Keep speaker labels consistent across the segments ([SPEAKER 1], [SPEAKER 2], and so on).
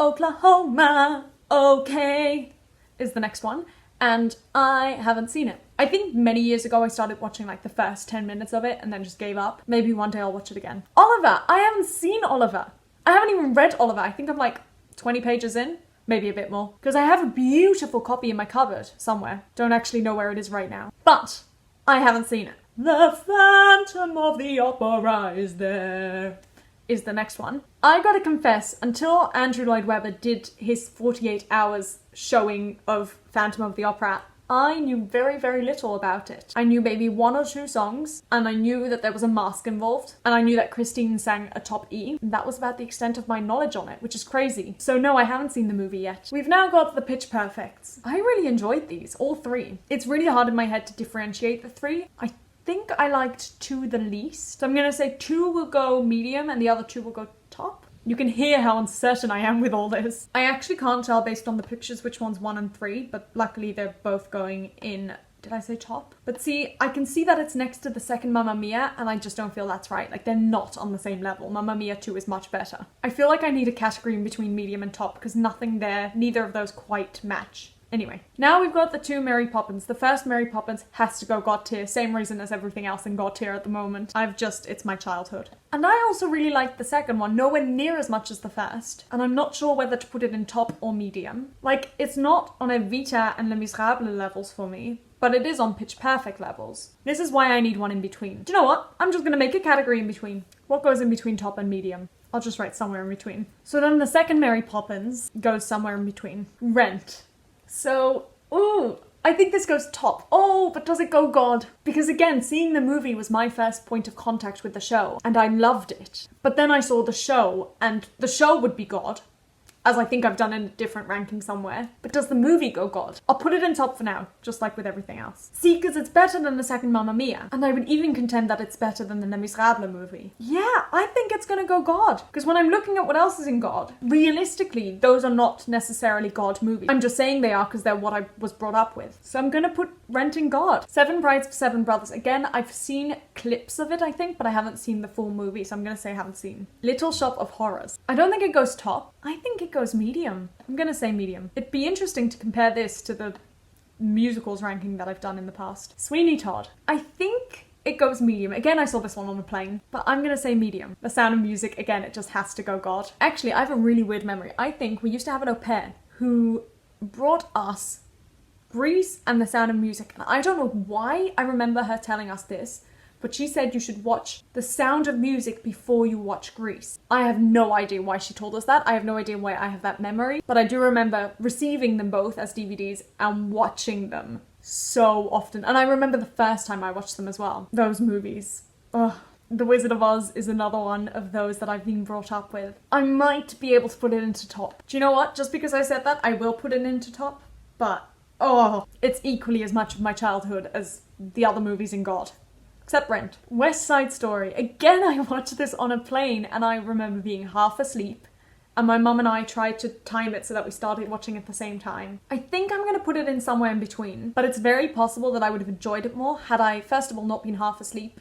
[SPEAKER 1] Oklahoma, okay, is the next one. And I haven't seen it. I think many years ago I started watching like the first 10 minutes of it and then just gave up. Maybe one day I'll watch it again. Oliver! I haven't seen Oliver. I haven't even read Oliver. I think I'm like 20 pages in. Maybe a bit more. Because I have a beautiful copy in my cupboard somewhere. Don't actually know where it is right now. But I haven't seen it. The Phantom of the Opera is there. Is the next one. I gotta confess, until Andrew Lloyd Webber did his 48 hours showing of Phantom of the Opera, I knew very, very little about it. I knew maybe 1 or 2 songs, and I knew that there was a mask involved, and I knew that Christine sang a top E, and that was about the extent of my knowledge on it, which is crazy. So no, I haven't seen the movie yet. We've now got the Pitch Perfects. I really enjoyed these, all 3. It's really hard in my head to differentiate the 3. I think I liked 2 the least. So I'm gonna say 2 will go medium and the other 2 will go top. You can hear how uncertain I am with all this. I actually can't tell based on the pictures which one's 1 and 3, but luckily they're both going in, did I say top? But see, I can see that it's next to the second Mamma Mia, and I just don't feel that's right. Like, they're not on the same level. Mamma Mia 2 is much better. I feel like I need a category in between medium and top, because nothing there, neither of those quite match. Anyway, now we've got the 2 Mary Poppins. The first Mary Poppins has to go God tier, same reason as everything else in God tier at the moment. It's my childhood. And I also really liked the second one, nowhere near as much as the first. And I'm not sure whether to put it in top or medium. Like, it's not on Evita and Les Miserables levels for me, but it is on Pitch Perfect levels. This is why I need one in between. Do you know what? I'm just gonna make a category in between. What goes in between top and medium? I'll just write somewhere in between. So then the second Mary Poppins goes somewhere in between. Rent. So, ooh, I think this goes top. Oh, but does it go God? Because again, seeing the movie was my first point of contact with the show, and I loved it. But then I saw the show, and the show would be God, as I think I've done in a different ranking somewhere. But does the movie go God? I'll put it in top for now, just like with everything else. See, because it's better than the second Mamma Mia, and I would even contend that it's better than the Les Miserables movie. Yeah, I think it's gonna go God. Because when I'm looking at what else is in God, realistically, those are not necessarily God movies. I'm just saying they are because they're what I was brought up with. So I'm gonna put Rent in God. Seven Brides for Seven Brothers. Again, I've seen clips of it, I think, but I haven't seen the full movie, so I'm gonna say I haven't seen. Little Shop of Horrors. I don't think it goes top. I think it goes medium. I'm gonna say medium. It'd be interesting to compare this to the musicals ranking that I've done in the past. Sweeney Todd. I think it goes medium. Again, I saw this one on a plane, but I'm gonna say medium. The Sound of Music, again, it just has to go God. Actually, I have a really weird memory. I think we used to have an au pair who brought us Grease and The Sound of Music, and I don't know why I remember her telling us this, but she said you should watch The Sound of Music before you watch Grease. I have no idea why she told us that. I have no idea why I have that memory, but I do remember receiving them both as DVDs and watching them so often. And I remember the first time I watched them as well. Those movies. Ugh. The Wizard of Oz is another one of those that I've been brought up with. I might be able to put it into top. Do you know what? Just because I said that, I will put it into top, but oh, it's equally as much of my childhood as the other movies in God. Except Rent. West Side Story. Again, I watched this on a plane and I remember being half asleep and my mum and I tried to time it so that we started watching at the same time. I think I'm going to put it in somewhere in between, but it's very possible that I would have enjoyed it more had I, first of all, not been half asleep,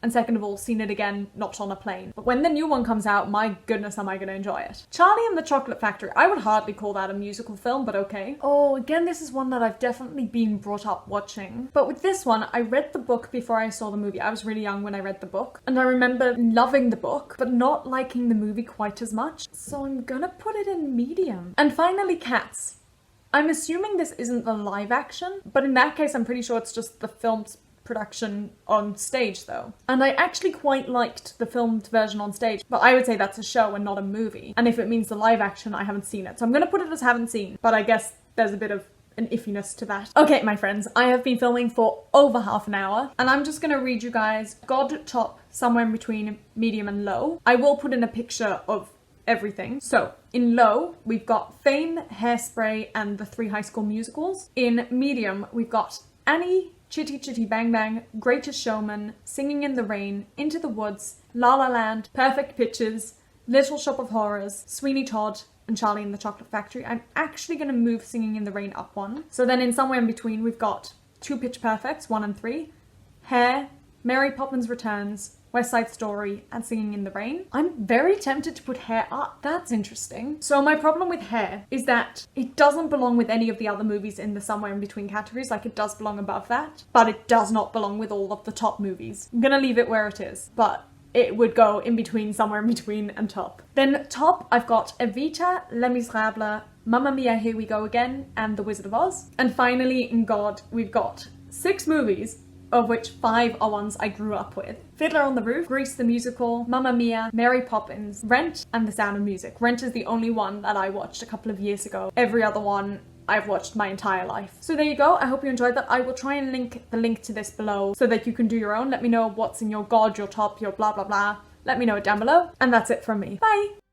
[SPEAKER 1] and second of all, seen it again, not on a plane. But when the new one comes out, my goodness, am I going to enjoy it. Charlie and the Chocolate Factory. I would hardly call that a musical film, but okay. Oh, again, this is one that I've definitely been brought up watching. But with this one, I read the book before I saw the movie. I was really young when I read the book, and I remember loving the book, but not liking the movie quite as much. So I'm gonna put it in medium. And finally, Cats. I'm assuming this isn't the live action, but in that case, I'm pretty sure it's just the film's production on stage though. And I actually quite liked the filmed version on stage, but I would say that's a show and not a movie. And if it means the live action, I haven't seen it. So I'm gonna put it as haven't seen, but I guess there's a bit of an iffiness to that. Okay, my friends, I have been filming for over half an hour, and I'm just gonna read you guys God top, somewhere in between medium and low. I will put in a picture of everything. So in low, we've got Fame, Hairspray, and the 3 High School Musicals. In medium, we've got Annie, Chitty Chitty Bang Bang, Greatest Showman, Singing in the Rain, Into the Woods, La La Land, Perfect Pitches, Little Shop of Horrors, Sweeney Todd, and Charlie and the Chocolate Factory. I'm actually going to move Singing in the Rain up one. So then in somewhere in between, we've got 2 Pitch Perfects, 1 and 3, Hair, Mary Poppins Returns, West Side Story, and Singing in the Rain. I'm very tempted to put Hair up. That's interesting. So my problem with Hair is that it doesn't belong with any of the other movies in the somewhere in between categories. Like, it does belong above that, but it does not belong with all of the top movies. I'm gonna leave it where it is, but it would go in between, somewhere in between, and top. Then top, I've got Evita, Les Miserables, Mamma Mia, Here We Go Again, and The Wizard of Oz. And finally, in God, we've got 6 movies, of which 5 are ones I grew up with. Fiddler on the Roof, Grease the Musical, Mamma Mia, Mary Poppins, Rent, and The Sound of Music. Rent is the only one that I watched a couple of years ago. Every other one I've watched my entire life. So there you go. I hope you enjoyed that. I will try and link the link to this below so that you can do your own. Let me know what's in your God, your top, your blah blah blah. Let me know it down below. And that's it from me. Bye!